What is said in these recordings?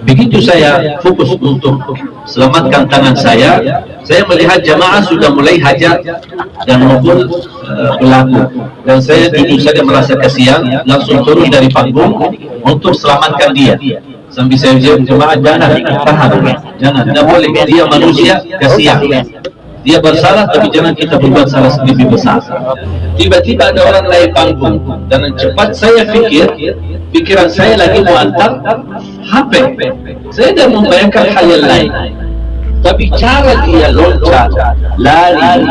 Begitu saya fokus untuk selamatkan tangan saya melihat jamaah sudah mulai hajar dan memukul pelaku, dan saya jujur saja merasa kasihan, langsung turun dari panggung untuk selamatkan dia. Sambil saya bilang, jemaah jangan, tidak boleh, dia manusia, kasihan, dia bersalah, tapi jangan kita berbuat salah lebih besar. Tiba-tiba ada orang naik panggung, dan cepat saya pikiran saya lagi mau antar HP. Saya dah membayangkan hal yang lain, tapi cara dia loncat, lari,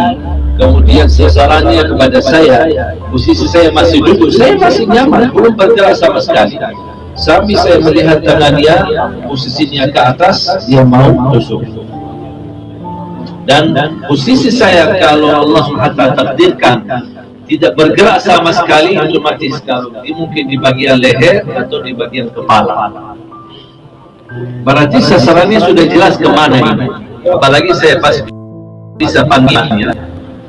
kemudian sasarannya kepada saya, posisi saya masih duduk, saya masih nyaman, belum bergerak sama sekali. Sambil saya melihat tangan dia, posisinya ke atas, dia mau tusuk. Dan posisi saya, kalau Allah SWT takdirkan tidak bergerak sama sekali, otomatis kalau mungkin di bagian leher atau di bagian kepala. Berarti sasarannya sudah jelas kemana ini. Apalagi saya pasti bisa panggilnya.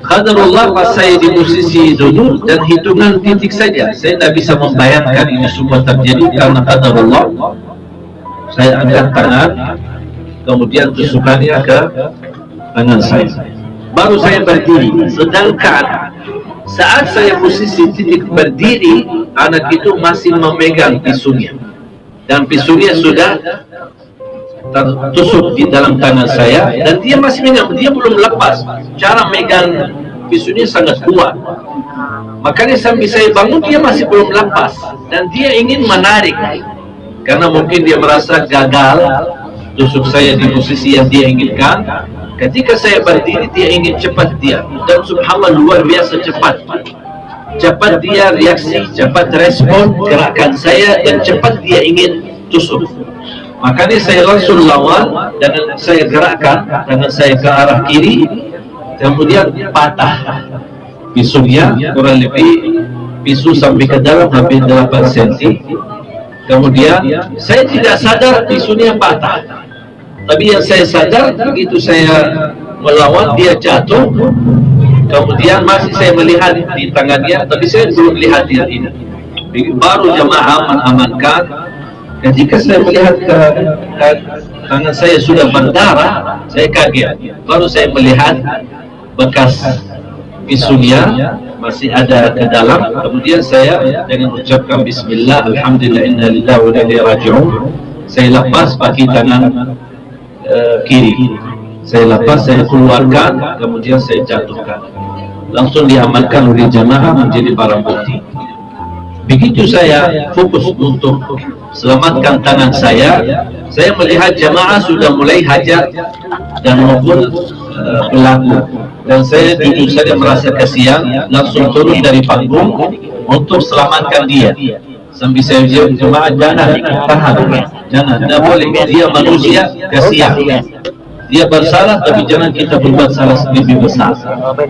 Qadarullah, pas saya di posisi duduk dan hitungan titik saja, saya tidak bisa membayangkan ini semua terjadi karena qadarullah. Saya angkat tangan, kemudian tusukannya ke tangan saya. Baru saya berdiri. Sedangkan saat saya posisi titik berdiri, anak itu masih memegang pisunya, dan pisunya sudah tertusuk di dalam tangan saya, dan dia masih megang, dia belum lepas. Cara megang pisunya sangat kuat, makanya sambil saya bangun dia masih belum lepas, dan dia ingin menarik karena mungkin dia merasa gagal tusuk saya di posisi yang dia inginkan. Ketika saya berdiri, dia ingin cepat dia, dan subhanallah luar biasa cepat dia reaksi, cepat respon gerakan saya, dan cepat dia ingin tusuk. Makanya saya langsung lawan dan saya gerakkan tangan saya ke arah kiri, kemudian patah pisunya, kurang lebih pisu sampai ke dalam hampir 8 cm. Kemudian saya tidak sadar pisunya patah, tapi yang saya sadar begitu saya melawan dia jatuh, kemudian masih saya melihat di tangannya, tapi saya belum melihat dia ini. Baru jamaah mengamankan. Ketika saya melihat ke tangan saya sudah berdarah, saya kaget. Baru saya melihat bekas pisunya masih ada ke dalam. Kemudian saya dengan ucapkan Bismillah, Alhamdulillah, Inna lillahi wa inna ilaihi raji'un, saya lepas pakai tangan kiri. Saya lepas, saya keluarkan, kemudian saya jatuhkan. Langsung diamankan oleh jamaah menjadi barang bukti. Begitu saya fokus untuk selamatkan tangan saya melihat jamaah sudah mulai hajar dan memukul pelaku, dan saya jujur saja merasa kasihan, langsung turun dari panggung untuk selamatkan dia. Sambil saya bilang, jemaah jangan, tidak boleh, dia manusia, kasihan, dia bersalah, tapi jangan kita berbuat salah lebih besar.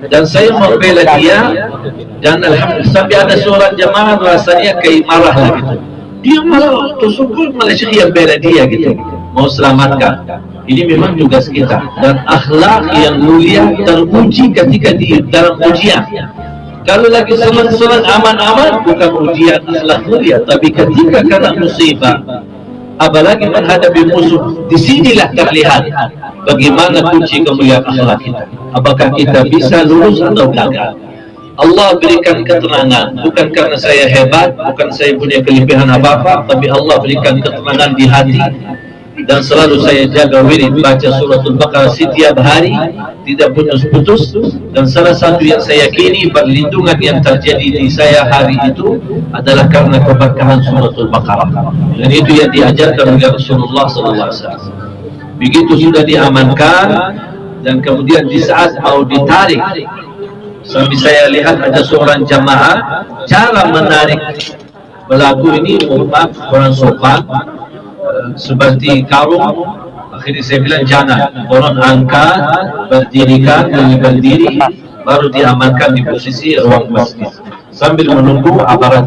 Dan saya membela dia, dan alhamdulillah sampai ada seorang jemaah rasanya kayak marah lah gitu, dia malah tusuk, malah yang bela dia gitu, mau selamatkan. Ini memang tugas kita, dan akhlak yang mulia teruji ketika di dalam ujian. Kalau lagi senang-senang aman-aman, bukan ujian akhlak mulia, tapi ketika kena musibah, apalagi menghadapi musuh, disinilah terlihat bagaimana kunci kemuliaan akhlak kita. Apakah kita bisa lurus atau gagal? Allah berikan ketenangan, bukan karena saya hebat, bukan saya punya kelebihan apa-apa, tapi Allah berikan ketenangan di hati. Dan selalu saya jaga wirid baca suratul Baqarah setiap hari, tidak putus-putus. Dan salah satu yang saya yakini, perlindungan yang terjadi di saya hari itu adalah karena keberkahan suratul Baqarah, dan itu yang diajarkan oleh Rasulullah SAW. Begitu sudah diamankan, dan kemudian di saat mau ditarik, sambil saya lihat ada seorang jamaah, cara menarik pelaku ini mohon maaf kurang sopan, seperti karung. Akhirnya saya bilang jangan, tolong angkat, berdirikan, berdiri, baru diamankan di posisi ruang masjid sambil menunggu aparat